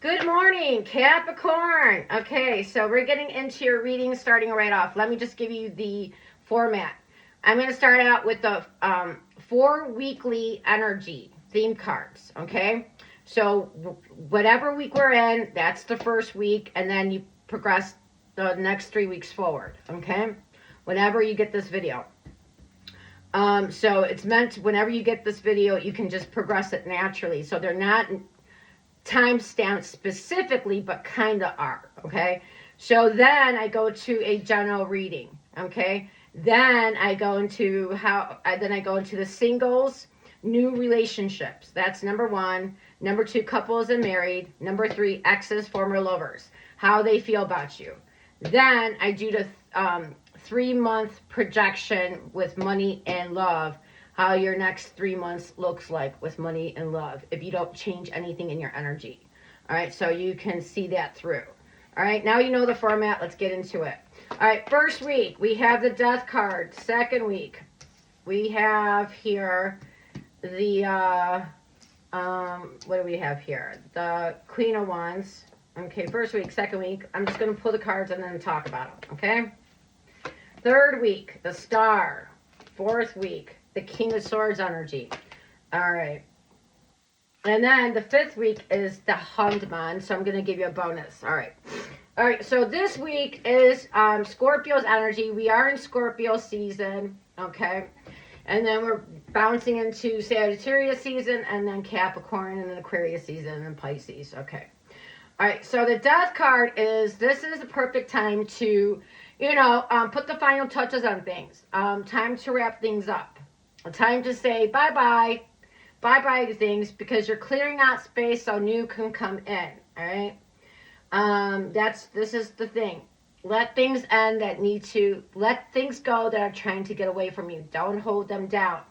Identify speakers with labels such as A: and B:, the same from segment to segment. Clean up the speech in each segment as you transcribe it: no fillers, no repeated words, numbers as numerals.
A: Good morning, Capricorn. Okay, so we're getting into your reading starting right off. Let me just give you the format. I'm going to start out with the 4 weekly energy theme cards, okay? So whatever week we're in, that's the first week, and then you progress the next 3 weeks forward, okay? Whenever you get this video. So it's meant whenever you get this video, you can just progress it naturally. So they're not timestamps specifically, but kind of are, okay? So then I go to a general reading, okay? Then I go into the singles, new relationships. That's number 1. Number 2, couples and married. Number 3, exes, former lovers, how they feel about you. Then I do the 3-month projection with money and love, how your next 3 months looks like with money and love if you don't change anything in your energy. All right, so you can see that through. All right, now you know the format. Let's get into it. All right, first week, we have the Death card. Second week, we have here the, what do we have here? The Queen of Wands. Okay, first week, second week. I'm just going to pull the cards and then talk about them, okay? Third week, the Star. Fourth week, the King of Swords energy. All right. And then the 5th week is the Hanged Man. So I'm going to give you a bonus. All right. All right. So this week is Scorpio's energy. We are in Scorpio season. Okay. And then we're bouncing into Sagittarius season, and then Capricorn, and then Aquarius season, and Pisces. Okay. All right. So the Death card is, this is the perfect time to, put the final touches on things. Time to wrap things up. A time to say bye-bye to things, because you're clearing out space so new can come in, all right? This is the thing. Let things end that need to, let things go that are trying to get away from you. Don't hold them down.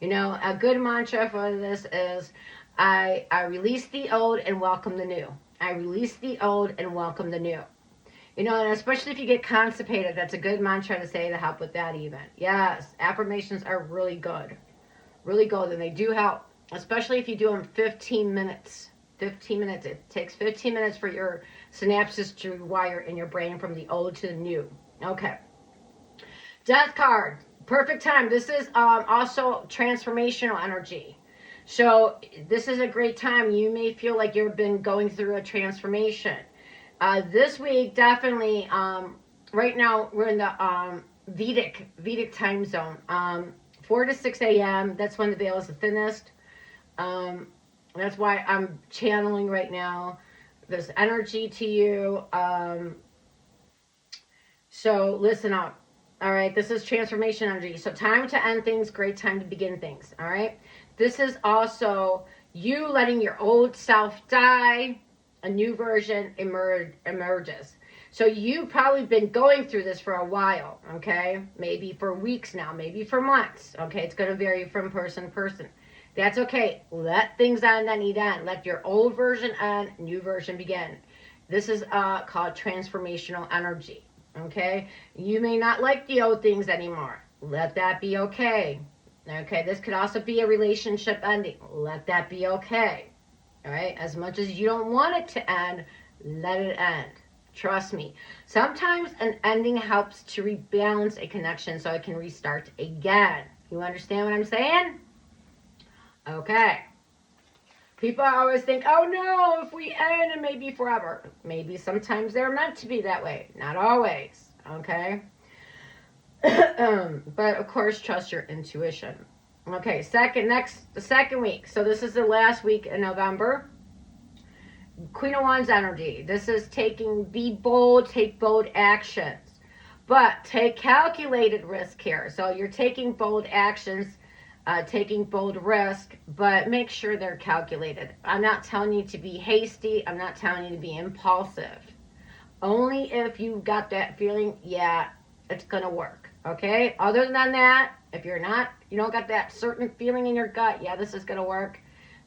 A: A good mantra for this is, I release the old and welcome the new. I release the old and welcome the new. And especially if you get constipated, that's a good mantra to say to help with that even. Yes, affirmations are really good. Really good, and they do help. Especially if you do them 15 minutes. 15 minutes. It takes 15 minutes for your synapses to rewire in your brain from the old to the new. Okay. Death card. Perfect time. This is also transformational energy. So this is a great time. You may feel like you've been going through a transformation. This week, definitely, right now, we're in the Vedic time zone. 4 to 6 a.m., that's when the veil is the thinnest. That's why I'm channeling right now this energy to you. So listen up. All right, this is transformation energy. So time to end things, great time to begin things. All right, this is also you letting your old self die. A new version emerges. So you've probably been going through this for a while, okay? Maybe for weeks now, maybe for months, okay? It's going to vary from person to person. That's okay. Let things end that need end. Let your old version end, new version begin. This is called transformational energy, okay? You may not like the old things anymore. Let that be okay. Okay, this could also be a relationship ending. Let that be okay. All right, as much as you don't want it to end, let it end. Trust me. Sometimes an ending helps to rebalance a connection so it can restart again. You understand what I'm saying? Okay. People always think, oh no, if we end, it may be forever. Maybe sometimes they're meant to be that way. Not always. Okay? But of course, trust your intuition. Okay, the second week. So this is the last week in November. Queen of Wands energy. This is take bold actions. But take calculated risk here. So you're taking bold actions, taking bold risk, but make sure they're calculated. I'm not telling you to be hasty. I'm not telling you to be impulsive. Only if you got that feeling, yeah, it's going to work. Okay? Other than that, if you don't got that certain feeling in your gut, yeah, this is going to work,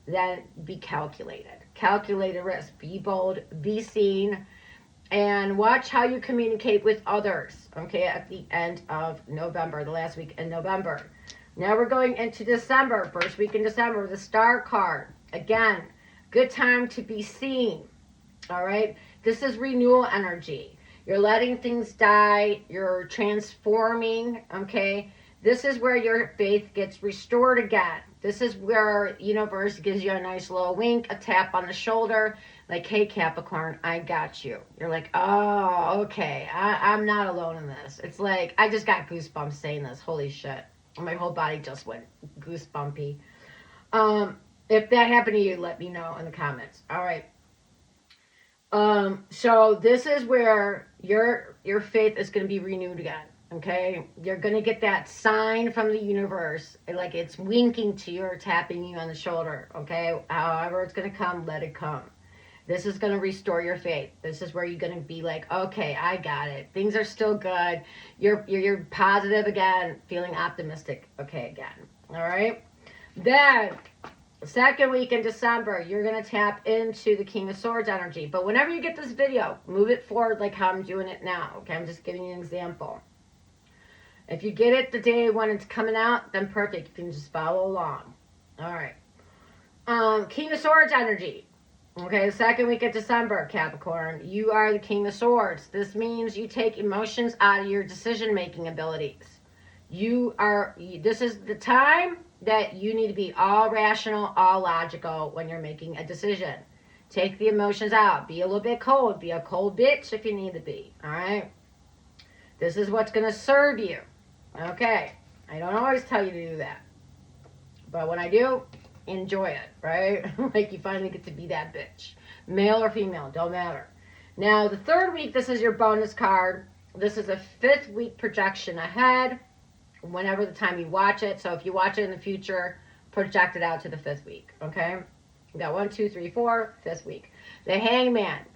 A: then be calculated. Calculated risk. Be bold. Be seen. And watch how you communicate with others, okay, at the end of November, the last week in November. Now we're going into December, first week in December, the Star card. Again, good time to be seen. All right. This is renewal energy. You're letting things die. You're transforming. Okay. This is where your faith gets restored again. This is where universe gives you a nice little wink, a tap on the shoulder, like, hey, Capricorn, I got you. You're like, oh, okay. I'm not alone in this. It's like, I just got goosebumps saying this. Holy shit. My whole body just went goosebumpy. If that happened to you, let me know in the comments. All right. So this is where your faith is going to be renewed again. Okay, you're going to get that sign from the universe, like it's winking to you or tapping you on the shoulder. Okay, however it's going to come, let it come. This is going to restore your faith. This is where you're going to be like, okay, I got it. Things are still good. You're positive again, feeling optimistic. Okay, again. All right. Then second week in December, you're going to tap into the King of Swords energy. But whenever you get this video, move it forward like how I'm doing it now. Okay, I'm just giving you an example. If you get it the day when it's coming out, then perfect. You can just follow along. All right. King of Swords energy. Okay, second week of December, Capricorn. You are the King of Swords. This means you take emotions out of your decision-making abilities. This is the time that you need to be all rational, all logical when you're making a decision. Take the emotions out. Be a little bit cold. Be a cold bitch if you need to be. All right? This is what's going to serve you. Okay. I don't always tell you to do that. But when I do, enjoy it, right? Like you finally get to be that bitch. Male or female, don't matter. Now, the third week, this is your bonus card. This is a 5th week projection ahead, whenever the time you watch it. So if you watch it in the future, project it out to the 5th week, okay? We got 1, 2, 3, 4, 5th week. The Hangman.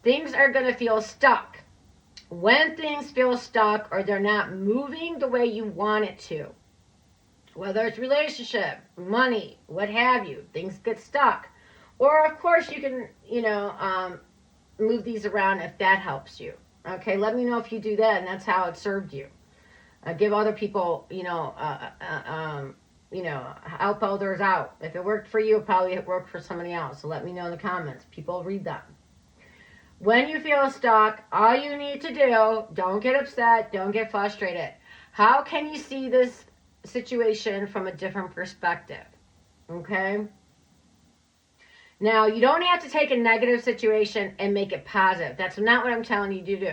A: Things are going to feel stuck. When things feel stuck or they're not moving the way you want it to, whether it's relationship, money, what have you, things get stuck. Or, of course, you can, move these around if that helps you. Okay, let me know if you do that and that's how it served you. Give other people, help others out. If it worked for you, it probably worked for somebody else. So let me know in the comments. People read them. When you feel stuck, all you need to do, don't get upset, don't get frustrated. How can you see this situation from a different perspective? Okay? Now, you don't have to take a negative situation and make it positive. That's not what I'm telling you to do.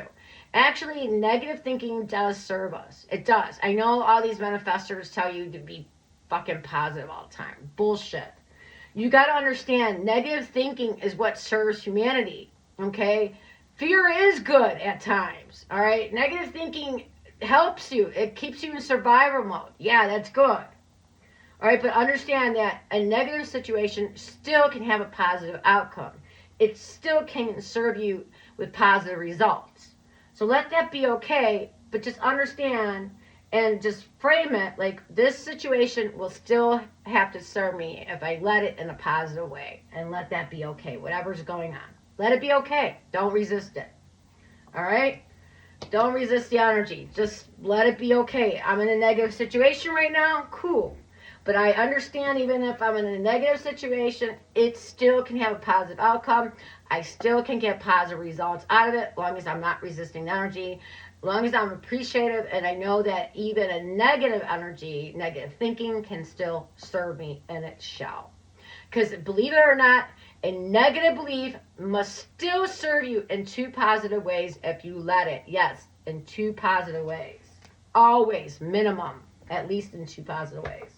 A: Actually, negative thinking does serve us. It does. I know all these manifestors tell you to be fucking positive all the time. Bullshit. You got to understand, negative thinking is what serves humanity. Okay? Fear is good at times. All right? Negative thinking helps you. It keeps you in survival mode. Yeah, that's good. All right, but understand that a negative situation still can have a positive outcome. It still can serve you with positive results. So let that be okay, but just understand and just frame it like this situation will still have to serve me if I let it in a positive way, and let that be okay, whatever's going on. Let it be okay. Don't resist it. All right? Don't resist the energy. Just let it be okay. I'm in a negative situation right now. Cool. But I understand even if I'm in a negative situation, it still can have a positive outcome. I still can get positive results out of it as long as I'm not resisting the energy, as long as I'm appreciative and I know that even a negative energy, negative thinking can still serve me, and it shall. Because believe it or not, a negative belief must still serve you in 2 positive ways if you let it. Yes, in 2 positive ways. Always, minimum, at least in 2 positive ways.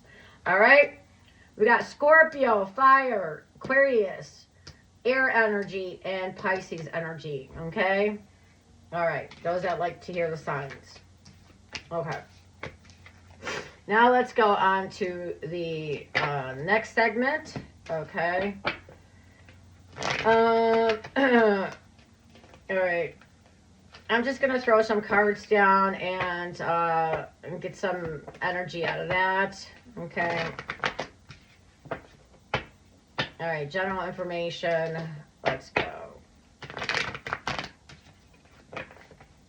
A: All right? We got Scorpio, fire, Aquarius, air energy, and Pisces energy. Okay? All right. Those that like to hear the signs. Okay. Now let's go on to the next segment. Okay. All right. I'm just going to throw some cards down and get some energy out of that. Okay. All right. General information. Let's go.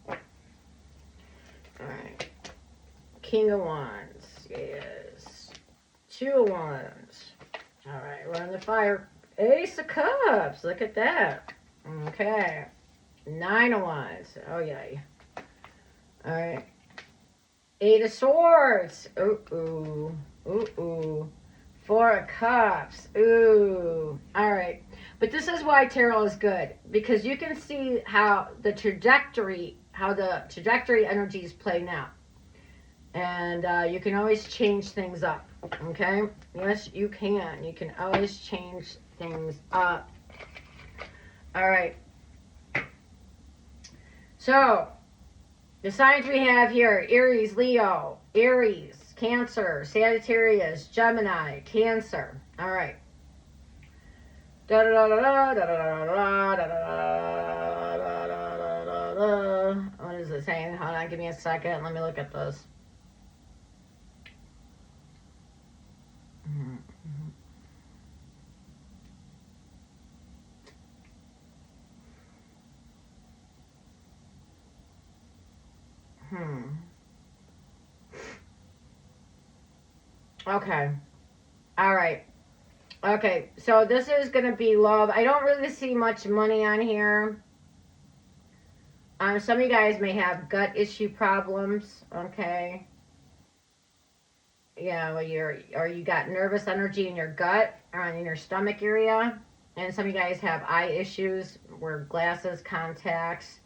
A: All right. King of Wands. Yes. 2 of Wands. All right. We're on the fire. Ace of Cups. Look at that. Okay. 9 of Wands. Oh, yay. All right. 8 of Swords. Ooh, ooh. Ooh, ooh. 4 of Cups. Ooh. All right. But this is why tarot is good, because you can see how the trajectory energy is playing out. And you can always change things up. Okay? Yes, you can. You can always change things up. All right. So, the signs we have here: Aries, Leo, Aries, Cancer, Sagittarius, Gemini, Cancer. All right. What is it saying? Hold on, give me a second. Let me look at this. Okay. All right. Okay. So this is going to be love. I don't really see much money on here. Some of you guys may have gut issue problems. Okay. Yeah, well, you got nervous energy in your gut or in your stomach area. And some of you guys have eye issues, wear glasses, contacts.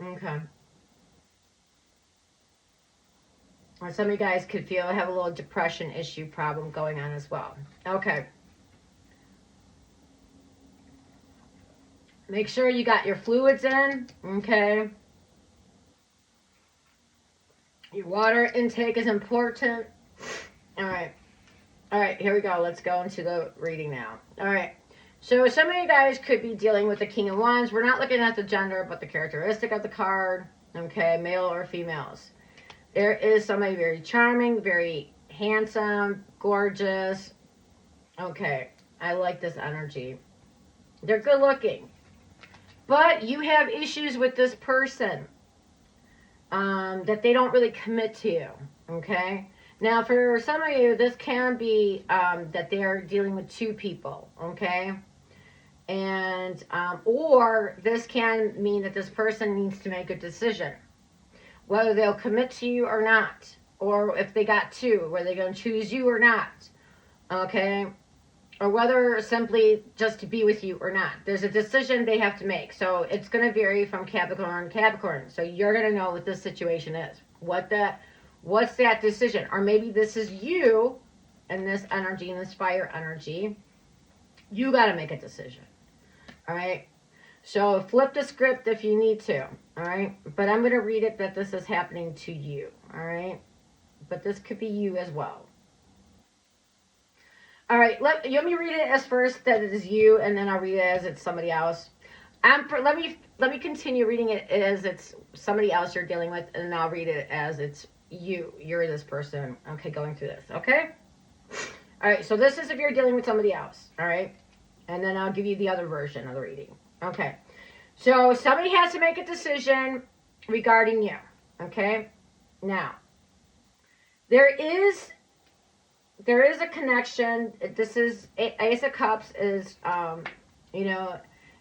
A: Okay. And some of you guys could have a little depression issue problem going on as well. Okay. Make sure you got your fluids in. Okay. Your water intake is important. All right. All right, here we go. Let's go into the reading now. All right. So some of you guys could be dealing with the King of Wands. We're not looking at the gender, but the characteristic of the card. Okay, male or females. There is somebody very charming, very handsome, gorgeous. Okay, I like this energy. They're good looking. But you have issues with this person that they don't really commit to you. Okay? Now, for some of you, this can be that they're dealing with two people, okay? And, or this can mean that this person needs to make a decision, whether they'll commit to you or not, or if they got two, whether they're going to choose you or not, okay? Or whether simply just to be with you or not. There's a decision they have to make. So it's going to vary from Capricorn to Capricorn. So you're going to know what this situation is, what's that decision? Or maybe this is you and this energy and this fire energy. You got to make a decision. All right. So flip the script if you need to. All right. But I'm going to read it that this is happening to you. All right. But this could be you as well. All right. Let me read it as first that it is you, and then I'll read it as it's somebody else. Let me continue reading it as it's somebody else you're dealing with, and then I'll read it as it's you're this person, okay, going through this, okay? All right, so this is if you're dealing with somebody else, all right? And then I'll give you the other version of the reading. Okay, so somebody has to make a decision regarding you, okay? Now, there is a connection. This is, Ace of Cups is,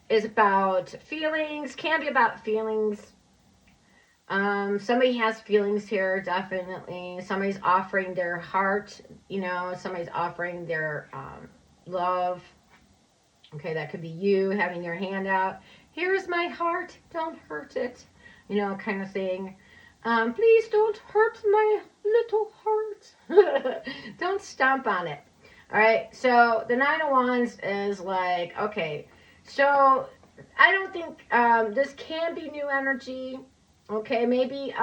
A: is about feelings, can be about feelings. Somebody has feelings here, definitely. Somebody's offering their heart, somebody's offering their love. Okay, that could be you having your hand out. Here's my heart, don't hurt it, kind of thing. Please don't hurt my little heart. Don't stomp on it. All right, so the Nine of Wands is like, okay, so I don't think this can be new energy. Okay, maybe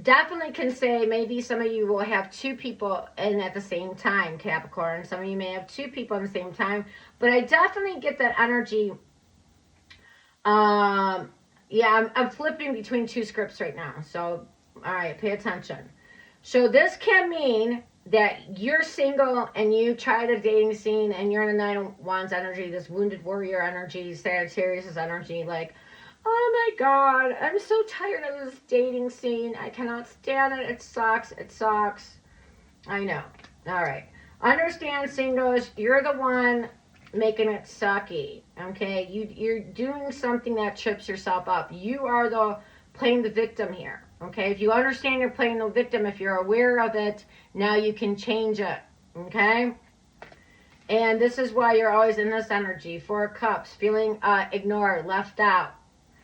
A: definitely can say maybe some of you will have two people in at the same time, Capricorn. Some of you may have two people at the same time, but I definitely get that energy. Yeah, I'm flipping between two scripts right now. So, all right, pay attention. So this can mean that you're single and you tried a dating scene and you're in the Nine of Wands energy, this wounded warrior energy, Sagittarius energy, like, oh my God, I'm so tired of this dating scene. I cannot stand it. It sucks. It sucks. I know. All right. Understand, singles, you're the one making it sucky. Okay, you're doing something that trips yourself up. You are the playing the victim here. Okay, if you understand you're playing the victim, if you're aware of it, now you can change it. Okay, and this is why you're always in this energy. 4 cups, feeling ignored, left out.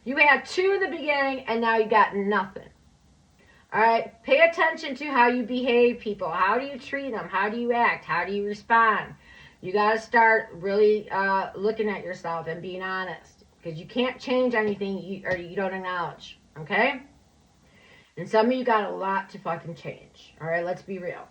A: You had 2 in the beginning, and now you got nothing. All right, pay attention to how you behave, people. How do you treat them? How do you act? How do you respond? You got to start really looking at yourself and being honest, because you can't change anything you don't acknowledge, okay? And some of you got a lot to fucking change, all right? Let's be real.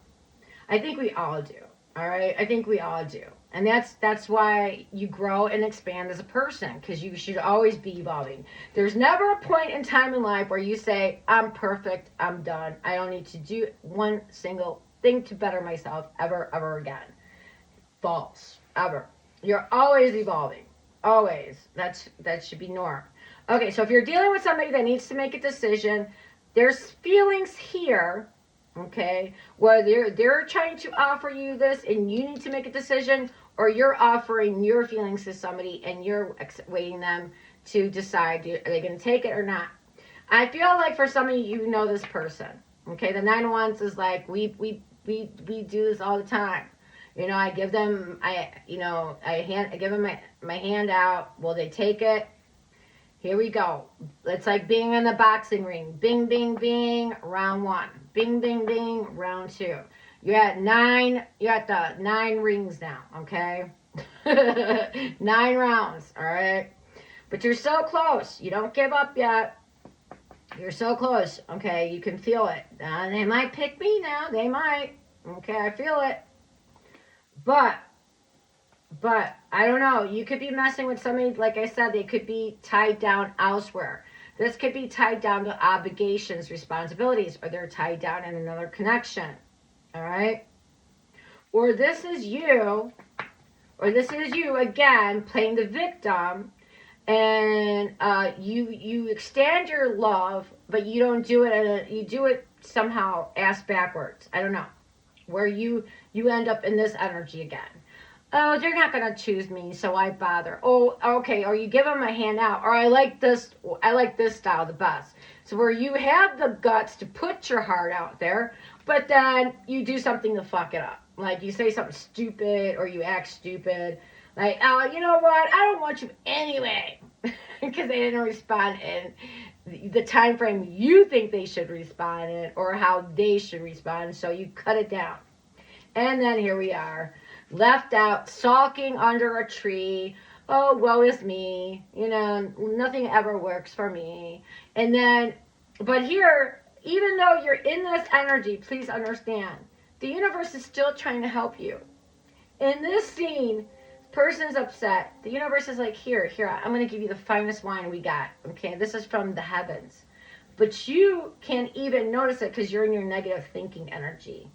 A: I think we all do, all right? I think we all do. And that's why you grow and expand as a person, because you should always be evolving. There's never a point in time in life where you say, I'm perfect, I'm done. I don't need to do one single thing to better myself ever again. False. Ever. You're always evolving. Always. That should be norm. Okay, so if you're dealing with somebody that needs to make a decision, there's feelings here, okay, where they're trying to offer you this and you need to make a decision, or you're offering your feelings to somebody and you're waiting them to decide, are they going to take it or not. I feel like for some of you know this person, okay? The 9 of Wands is like, we do this all the time. You know, I give them, I give them my hand out. Will they take it? Here we go. It's like being in the boxing ring. Bing, bing, bing, round 1. Bing, bing, bing, round 2. You're at 9, you're at the 9 rings now, okay? 9 rounds, all right? But you're so close. You don't give up yet. You're so close, okay? You can feel it. They might pick me now. They might. Okay, I feel it. But I don't know. You could be messing with somebody, like I said, they could be tied down elsewhere. This could be tied down to obligations, responsibilities, or they're tied down in another connection. All right? Or this is you again playing the victim, and you extend your love, but you don't do it. You do it somehow ass backwards. I don't know, where you end up in this energy again. Oh, they're not going to choose me, so why bother? Oh, okay, or you give them a handout, or I like this style the best. So where you have the guts to put your heart out there, but then you do something to fuck it up. Like you say something stupid, or you act stupid. Like, oh, you know what? I don't want you anyway. Because they didn't respond in the time frame you think they should respond in, or how they should respond, so you cut it down. And then here we are. Left out, sulking under a tree. Oh, woe is me. You know, nothing ever works for me. And then, but here, even though you're in this energy, please understand, the universe is still trying to help you. In this scene, person's upset. The universe is like, here, I'm going to give you the finest wine we got. Okay, this is from the heavens. But you can't even notice it because you're in your negative thinking energy.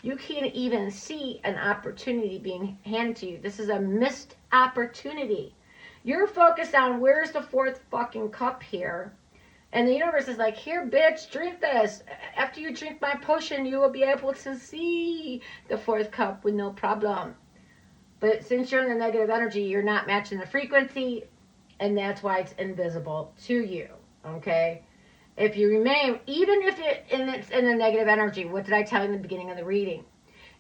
A: You can't even see an opportunity being handed to you. This is a missed opportunity. You're focused on where's the 4th fucking cup here. And the universe is like, here, bitch, drink this. After you drink my potion, you will be able to see the 4th cup with no problem. But since you're in the negative energy, you're not matching the frequency. And that's why it's invisible to you. Okay? If you remain, even if it's in a negative energy, what did I tell you in the beginning of the reading?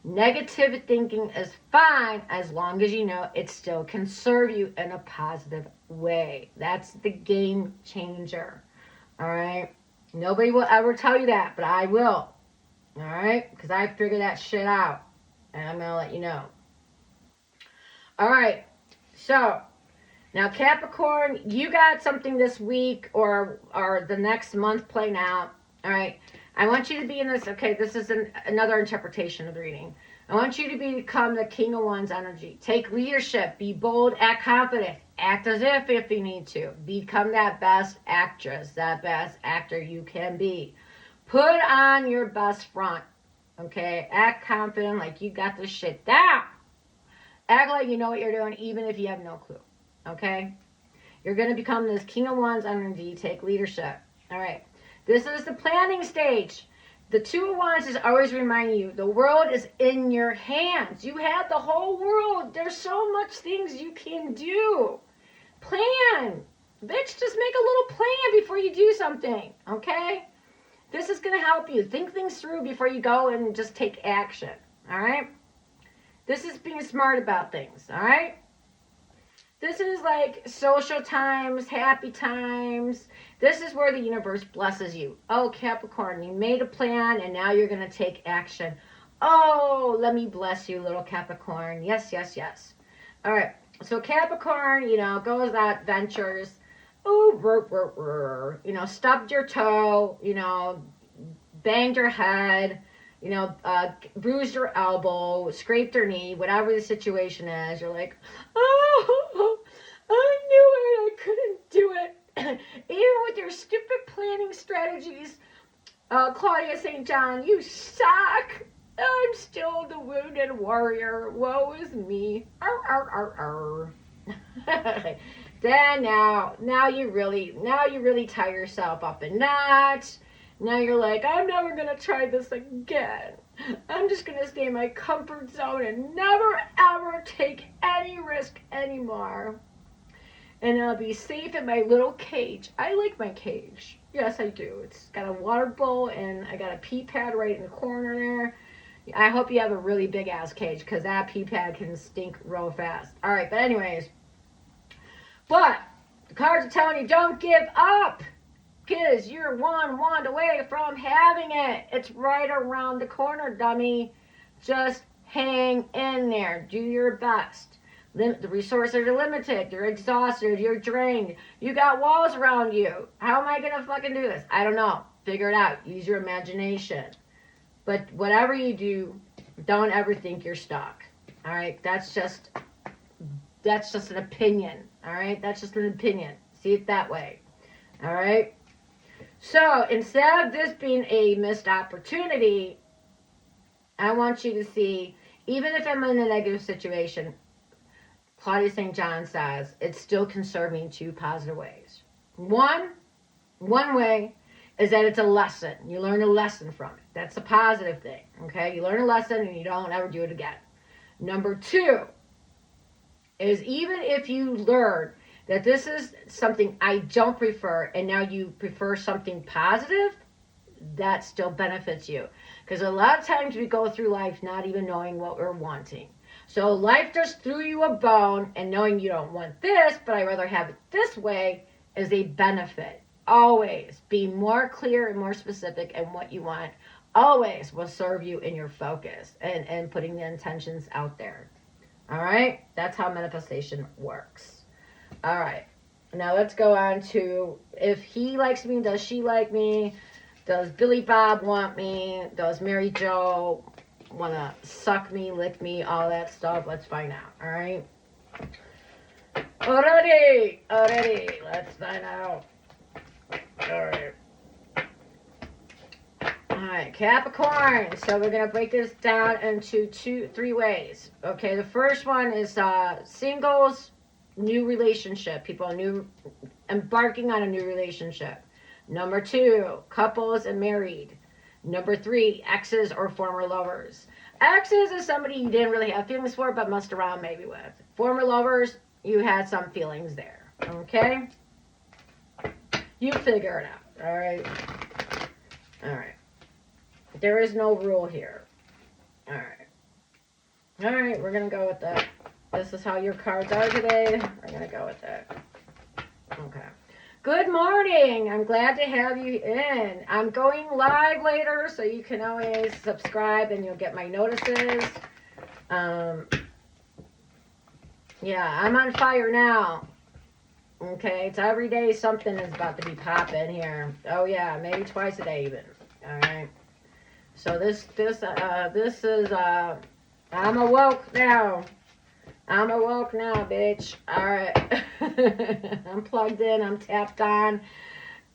A: Negative thinking is fine as long as you know it still can serve you in a positive way. That's the game changer. All right? Nobody will ever tell you that, but I will. All right? Because I figured that shit out. And I'm going to let you know. All right. So, now, Capricorn, you got something this week or the next month playing out, all right? I want you to be in this, okay, this is another interpretation of the reading. I want you to become the King of Wands energy. Take leadership, be bold, act confident, act as if you need to. Become that best actress, that best actor you can be. Put on your best front, okay? Act confident like you got this shit down. Act like you know what you're doing even if you have no clue. Okay? You're going to become this King of Wands energy. Take leadership. All right. This is the planning stage. The Two of Wands is always reminding you the world is in your hands. You have the whole world. There's so much things you can do. Plan. Bitch, just make a little plan before you do something, okay? This is going to help you. Think things through before you go and just take action, all right? This is being smart about things, all right? This is like social times, happy times. This is where the universe blesses you. Oh, Capricorn, you made a plan and now you're going to take action. Oh, let me bless you, little Capricorn. Yes, yes, yes. All right. So Capricorn, goes out, ventures. Oh, stubbed your toe, banged your head, bruised your elbow, scraped your knee, whatever the situation is. You're like, oh, I knew it. I couldn't do it. Even with your stupid planning strategies, Claudia St. John, you suck. I'm still the wounded warrior. Woe is me. Arr, arr, arr, arr. Then now you really tie yourself up in knots. Now you're like, I'm never gonna try this again. I'm just gonna stay in my comfort zone and never ever take any risk anymore. And I'll be safe in my little cage. I like my cage. Yes, I do. It's got a water bowl and I got a pee pad right in the corner there. I hope you have a really big ass cage because that pee pad can stink real fast. All right, but anyways. But the cards are telling you don't give up because you're one wand away from having it. It's right around the corner, dummy. Just hang in there. Do your best. The resources are limited. You're exhausted. You're drained. You got walls around you. How am I going to fucking do this? I don't know. Figure it out. Use your imagination. But whatever you do, don't ever think you're stuck. All right? That's just an opinion. All right? That's just an opinion. See it that way. All right? So instead of this being a missed opportunity, I want you to see, even if I'm in a negative situation, Claudia St. John says it still can serve me in two positive ways. One way is that it's a lesson. You learn a lesson from it. That's a positive thing. Okay? You learn a lesson and you don't ever do it again. Number two is even if you learn that this is something I don't prefer and now you prefer something positive, that still benefits you. Because a lot of times we go through life not even knowing what we're wanting. So life just threw you a bone and knowing you don't want this, but I'd rather have it this way is a benefit. Always be more clear and more specific in what you want. Always will serve you in your focus and putting the intentions out there. All right? That's how manifestation works. All right. Now let's go on to if he likes me, does she like me? Does Billy Bob want me? Does Mary Jo want to suck me, lick me, all that stuff? Let's find out. All right? Alrighty. Let's find out. All right, Capricorn. So we're going to break this down into three ways. Okay, the first one is singles, new relationship. People embarking on a new relationship. Number two, couples and married. Number three, exes or former lovers. Exes is somebody you didn't really have feelings for, but messed around maybe with. Former lovers, you had some feelings there. Okay? You figure it out. All right? All right. There is no rule here. All right. All right, we're going to go with that. This is how your cards are today. We're going to go with that. Okay. Good morning. I'm glad to have you in. I'm going live later, so you can always subscribe and you'll get my notices. Yeah, I'm on fire now. Okay, it's every day something is about to be popping here. Oh yeah, maybe twice a day even. All right. So this is I'm awoke now. I'm awoke now, bitch. All right. I'm plugged in. I'm tapped on,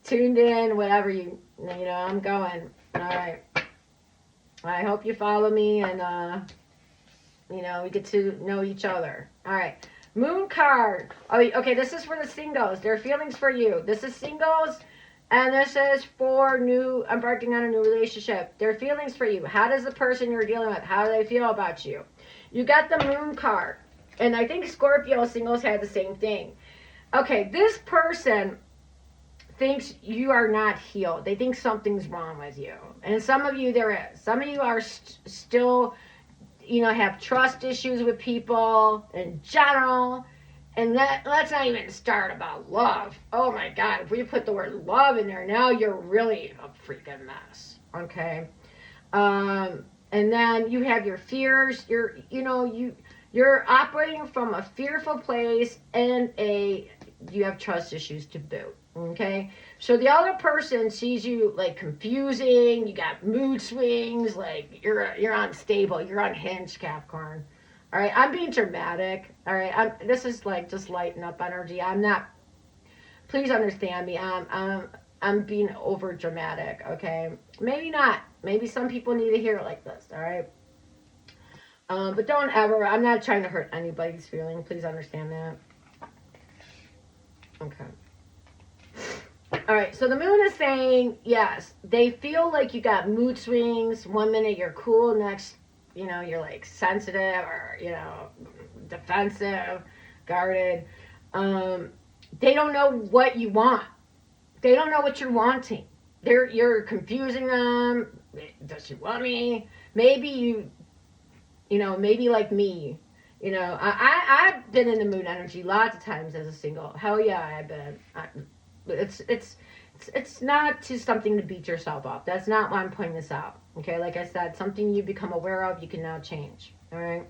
A: tuned in, whatever I'm going. All right. I hope you follow me and, we get to know each other. All right. Moon card. Oh, okay. This is for the singles. There are feelings for you. This is singles. And this is for embarking on a new relationship. Their feelings for you. How does the person you're dealing with, how do they feel about you? You got the moon card. And I think Scorpio singles had the same thing. Okay, this person thinks you are not healed. They think something's wrong with you. And some of you, there is. Some of you are still, have trust issues with people in general. And let's not even start about love. Oh my God, if we put the word love in there, now you're really a freaking mess. Okay? And then you have your fears. You're operating from a fearful place and you have trust issues to boot. Okay, so the other person sees you like confusing. You got mood swings. Like you're unstable. You're unhinged, Capricorn. All right, I'm being dramatic. All right, this is like just lighten up energy. I'm not. Please understand me. I'm being over dramatic. Okay, maybe not. Maybe some people need to hear it like this. All right. But don't ever. I'm not trying to hurt anybody's feeling. Please understand that. Okay. All right, so the moon is saying, yes, they feel like you got mood swings. 1 minute you're cool, next, you're like sensitive or, defensive, guarded. They don't know what you want. They don't know what you're wanting. You're confusing them. Does she want me? Maybe maybe like me. I've been in the moon energy lots of times as a single. Hell yeah, I've been. It's not just something to beat yourself up. That's not why I'm pointing this out. Okay, like I said, something you become aware of, you can now change. All right.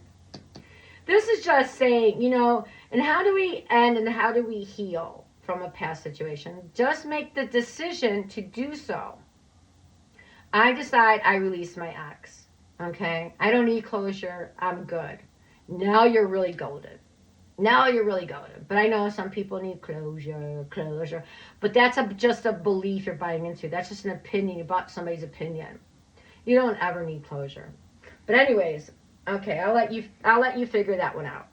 A: This is just saying, and how do we end and how do we heal from a past situation? Just make the decision to do so. I decide I release my ex. Okay, I don't need closure. I'm good. Now you're really golden. Now you're really golden. But I know some people need closure. But that's just a belief you're buying into. That's just an opinion. You bought somebody's opinion. You don't ever need closure. But anyways, okay, I'll let you figure that one out.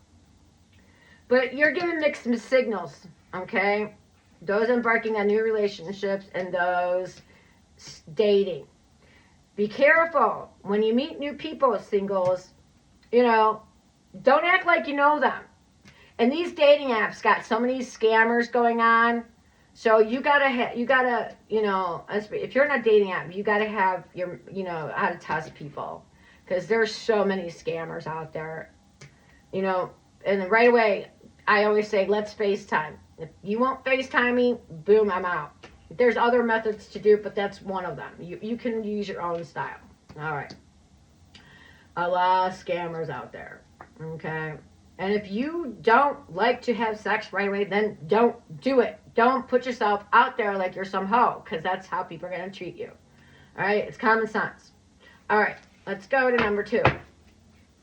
A: But you're giving mixed signals, okay? Those embarking on new relationships and those dating. Be careful when you meet new people, singles. Don't act like you know them. And these dating apps got so many scammers going on. So you gotta, if you're in a dating app, you gotta have your, how to test people. Because there's so many scammers out there. And right away, I always say, let's FaceTime. If you won't FaceTime me, boom, I'm out. There's other methods to do, but that's one of them. You can use your own style. All right. A lot of scammers out there. Okay. And if you don't like to have sex right away, then don't do it. Don't put yourself out there like you're some hoe, because that's how people are going to treat you. All right? It's common sense. All right. Let's go to number 2.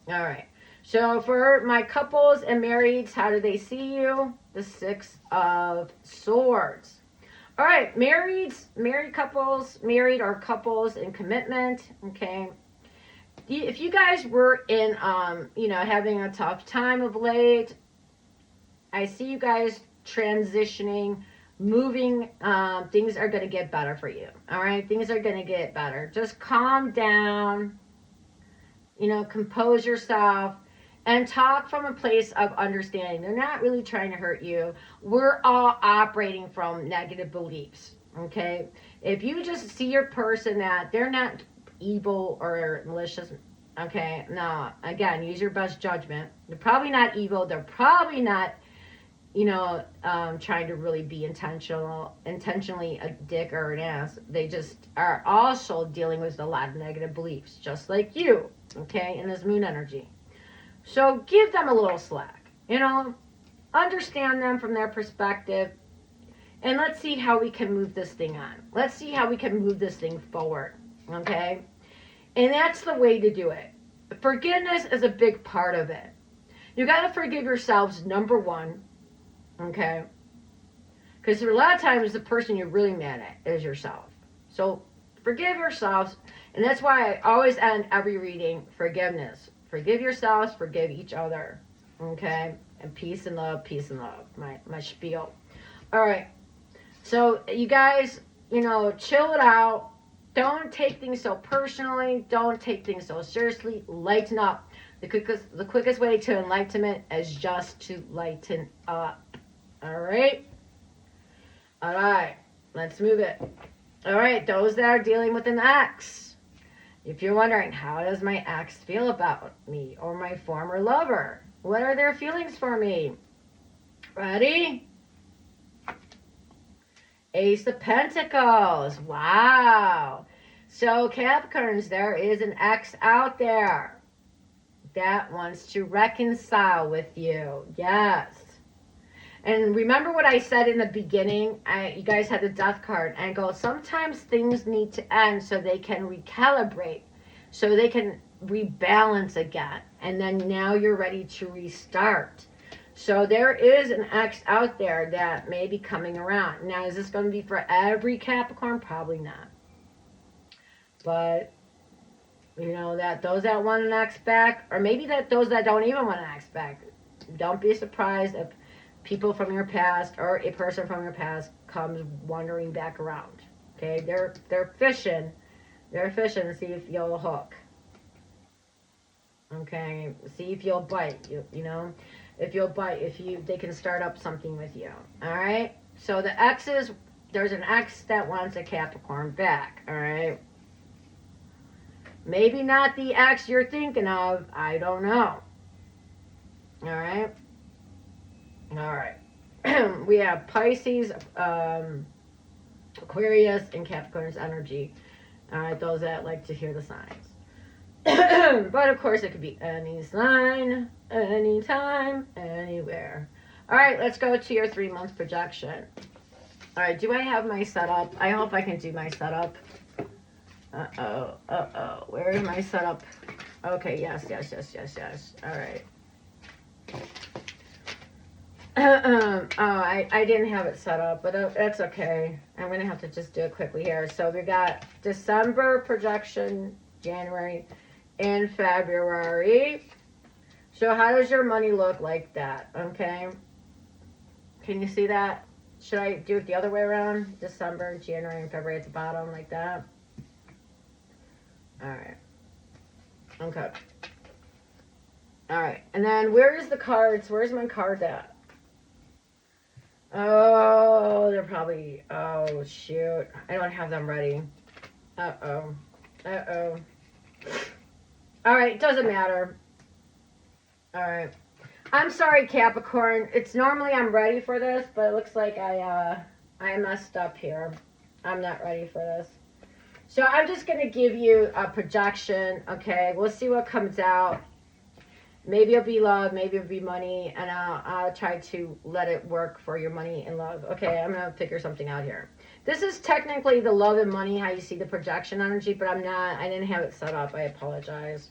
A: All right. So for my couples and marrieds, how do they see you? The 6 of Swords. All right. Married couples, married or couples in commitment. Okay. If you guys were in, having a tough time of late, I see you guys transitioning, moving. Things are going to get better for you. All right. Things are going to get better. Just calm down, compose yourself and talk from a place of understanding. They're not really trying to hurt you. We're all operating from negative beliefs. Okay. If you just see your person that they're not evil or malicious, okay, no, again, use your best judgment. They're probably not evil. They're probably not, trying to really be intentionally a dick or an ass. They just are also dealing with a lot of negative beliefs, just like you, okay, in this moon energy. So give them a little slack, understand them from their perspective, and let's see how we can move this thing on. Let's see how we can move this thing forward, okay? And that's the way to do it. Forgiveness is a big part of it. You got to forgive yourselves, number 1, okay? Because a lot of times the person you're really mad at is yourself. So forgive yourselves, and that's why I always end every reading, forgiveness. Forgive yourselves, forgive each other, okay? And peace and love, my spiel. All right. So you guys, chill it out. Don't take things so personally. Don't take things so seriously. Lighten up. The quickest way to enlightenment is just to lighten up. All right? All right. Let's move it. All right. Those that are dealing with an ex. If you're wondering, how does my ex feel about me or my former lover? What are their feelings for me? Ready? Ace of Pentacles. Wow. So Capricorns, there is an ex out there that wants to reconcile with you. Yes. And remember what I said in the beginning? You guys had the death card. And go, sometimes things need to end so they can recalibrate. So they can rebalance again. And then now you're ready to restart. So there is an ex out there that may be coming around. Now, is this going to be for every Capricorn? Probably not. But, that those that want an ex back, or maybe that those that don't even want an ex back, don't be surprised if people from your past or a person from your past comes wandering back around. Okay, they're fishing. They're fishing to see if you'll hook. Okay, see if you'll bite. If you'll bite, they can start up something with you. All right. So the exes, there's an ex that wants a Capricorn back. All right. Maybe not the ex you're thinking of. I don't know. All right. All right. We have Pisces, Aquarius, and Capricorn's energy. All right. Those that like to hear the signs. But of course, it could be any sign, anytime, anywhere. All right, let's go to your 3-month projection. All right, do I have my setup? I hope I can do my setup. Where is my setup? Okay, yes. All right. I didn't have it set up, but that's okay. I'm going to have to just do it quickly here. So we got December projection, January, and February. So how does your money look like that? Okay. Can you see that? Should I do it the other way around? December, January, and February at the bottom like that? All right. Okay. All right. And then where's the cards? Where's my card at? Oh, they're probably... Oh, shoot. I don't have them ready. Uh-oh. All right, doesn't matter. All right. I'm sorry, Capricorn. It's normally I'm ready for this, but it looks like I messed up here. I'm not ready for this. So I'm just going to give you a projection, okay? We'll see what comes out. Maybe it'll be love, maybe it'll be money, and I'll try to let it work for your money and love. Okay, I'm going to figure something out here. This is technically the love and money, how you see the projection energy, but I didn't have it set up. I apologize.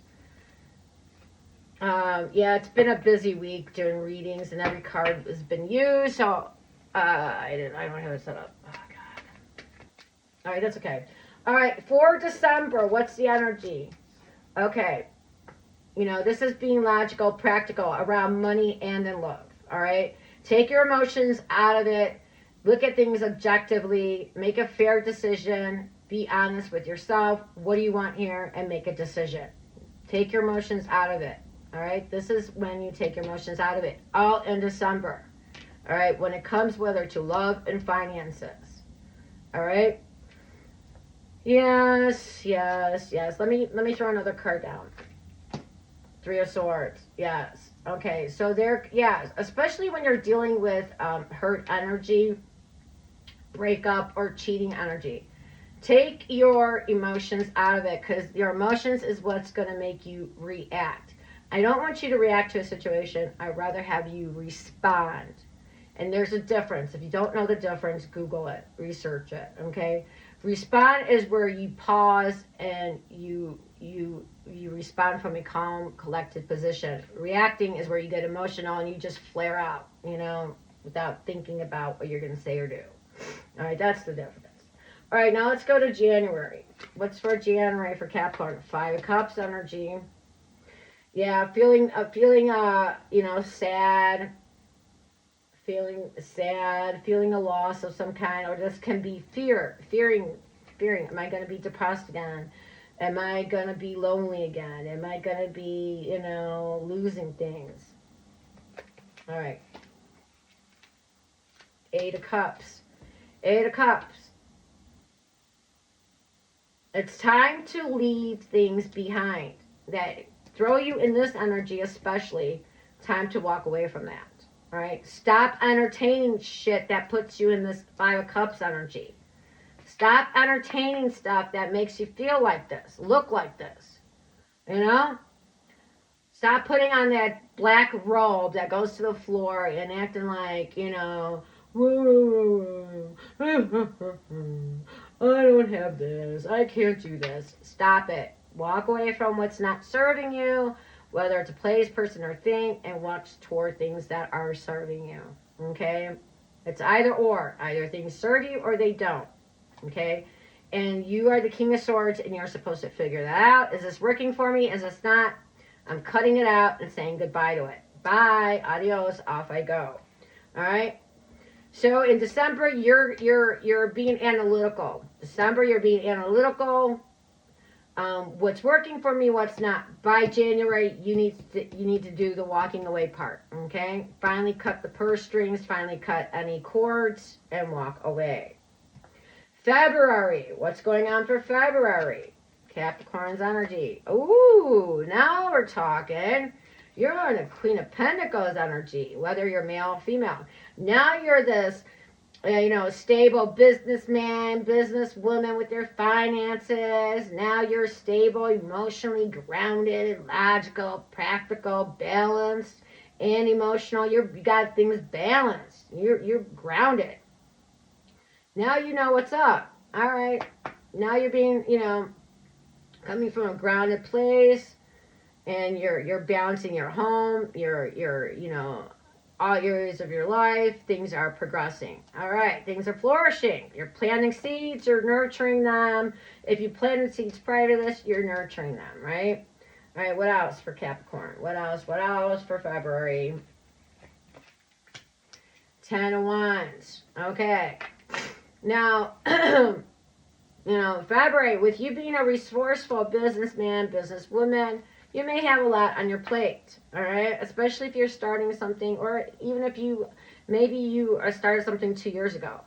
A: Yeah, it's been a busy week doing readings, and every card has been used, so I don't have it set up. Oh, God. All right, that's okay. All right, for December, what's the energy? Okay. This is being logical, practical, around money and in love, all right? Take your emotions out of it. Look at things objectively. Make a fair decision. Be honest with yourself. What do you want here? And make a decision. Take your emotions out of it, all right? This is when you take your emotions out of it, all in December, all right? When it comes whether to love and finances, all right? Yes. Let me throw another card down. 3 of Swords. Yes. Okay. So especially when you're dealing with hurt energy, breakup, or cheating energy. Take your emotions out of it, because your emotions is what's going to make you react. I don't want you to react to a situation. I'd rather have you respond. And there's a difference. If you don't know the difference, Google it, research it. Okay. Respond is where you pause and you respond from a calm, collected position. Reacting is where you get emotional and you just flare out, without thinking about what you're going to say or do. All right, that's the difference. All right, now let's go to January. What's for January for Capricorn? 5 of Cups energy. Yeah, feeling sad, feeling sad, feeling a loss of some kind, or this can be fearing, am I going to be depressed again? Am I going to be lonely again? Am I going to be, losing things? All right. Eight of Cups. Eight of Cups. It's time to leave things behind that throw you in this energy, especially. Time to walk away from that. All right. Stop entertaining shit that puts you in this Five of Cups energy. Stop entertaining stuff that makes you feel like this, look like this. Stop putting on that black robe that goes to the floor and acting like, I don't have this. I can't do this. Stop it. Walk away from what's not serving you, whether it's a place, person, or thing, and walk toward things that are serving you. Okay? It's either or. Either things serve you or they don't. Okay? And you are the King of Swords, and you're supposed to figure that out. Is this working for me? Is this not? I'm cutting it out and saying goodbye to it. Bye. Adios. Off I go. All right? So in December, you're being analytical. December, you're being analytical. What's working for me, what's not. By January, you need to do the walking away part. Okay? Finally cut the purse strings. Finally cut any cords and walk away. February. What's going on for February? Capricorn's energy. Ooh, now we're talking. You're in a Queen of Pentacles energy, whether you're male or female. Now you're this, stable businessman, businesswoman with your finances. Now you're stable, emotionally grounded, logical, practical, balanced, and emotional. You got things balanced. You're grounded. Now you know what's up. All right. Now you're being, coming from a grounded place. And you're balancing your home, your all areas of your life. Things are progressing. All right, things are flourishing. You're planting seeds, you're nurturing them. If you planted seeds prior to this, you're nurturing them, right? All right, what else for Capricorn? What else for February? 10 of Wands. Okay. Now, February, with you being a resourceful businessman, businesswoman, you may have a lot on your plate, all right? Especially if you're starting something, or even if you started something 2 years ago.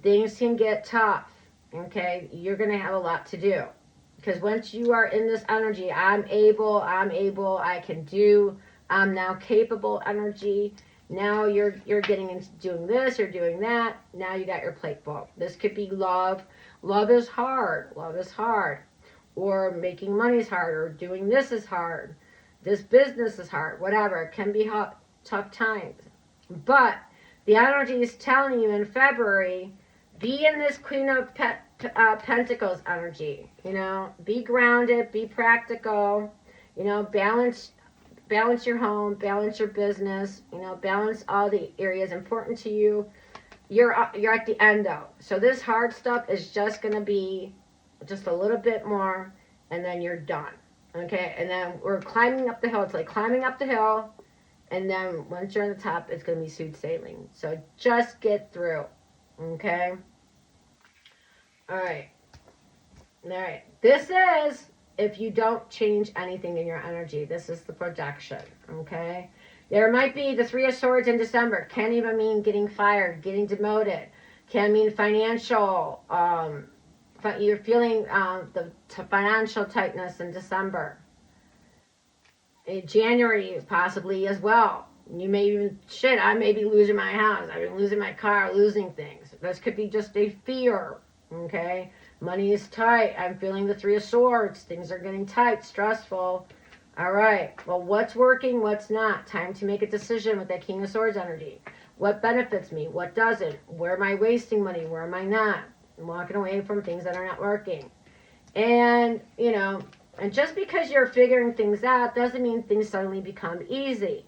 A: Things can get tough, okay? You're going to have a lot to do. Because once you are in this energy, I'm able, I can do, I'm now capable energy. Now you're getting into doing this, you're doing that. Now you got your plate full. This could be love. Love is hard. Or making money is hard, or doing this is hard, this business is hard, whatever. It can be tough times. But the energy is telling you in February, be in this Queen of Pentacles energy. Be grounded, be practical. Balance your home, balance your business. Balance all the areas important to you. You're at the end though, so this hard stuff is just going to be just a little bit more, and then you're done. Okay, and then we're climbing up the hill. It's like climbing up the hill, and then once you're on the top, it's going to be smooth sailing. So just get through. Okay. All right. This is if you don't change anything in your energy. This is the projection. Okay. There might be the Three of Swords in December. Can't even mean getting fired, getting demoted. Can mean financial. You're feeling the financial tightness in December. In January, possibly as well. You may even, I may be losing my house. I've been losing my car, losing things. This could be just a fear, okay? Money is tight. I'm feeling the Three of Swords. Things are getting tight, stressful. All right. Well, what's working, what's not? Time to make a decision with that King of Swords energy. What benefits me? What doesn't? Where am I wasting money? Where am I not? I'm walking away from things that are not working. And, and just because you're figuring things out doesn't mean things suddenly become easy.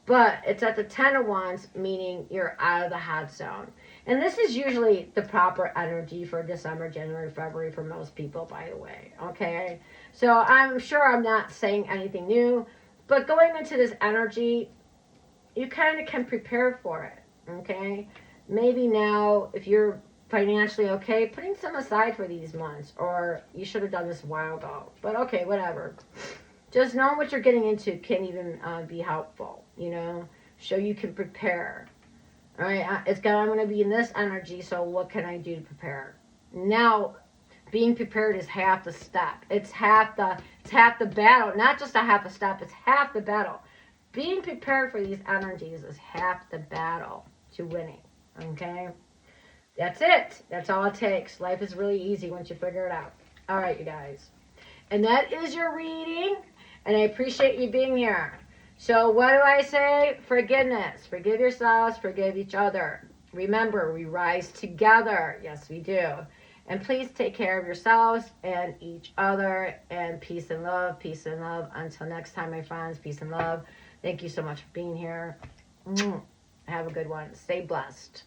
A: But it's at the 10 of Wands, meaning you're out of the hot zone. And this is usually the proper energy for December, January, February for most people, by the way. Okay? So I'm sure I'm not saying anything new. But going into this energy, you kind of can prepare for it. Okay? Maybe now, if you're financially okay, putting some aside for these months, or you should have done this a while ago. But okay, whatever. Just knowing what you're getting into can even be helpful, you know? So you can prepare. All right, I'm going to be in this energy, so what can I do to prepare? Now, being prepared is half the step. It's half the battle. Not just a half a step, it's half the battle. Being prepared for these energies is half the battle to winning. Okay? That's it. That's all it takes. Life is really easy once you figure it out. All right, you guys. And that is your reading. And I appreciate you being here. So what do I say? Forgiveness. Forgive yourselves. Forgive each other. Remember, we rise together. Yes, we do. And please take care of yourselves and each other. And peace and love. Peace and love. Until next time, my friends. Peace and love. Thank you so much for being here. Have a good one. Stay blessed.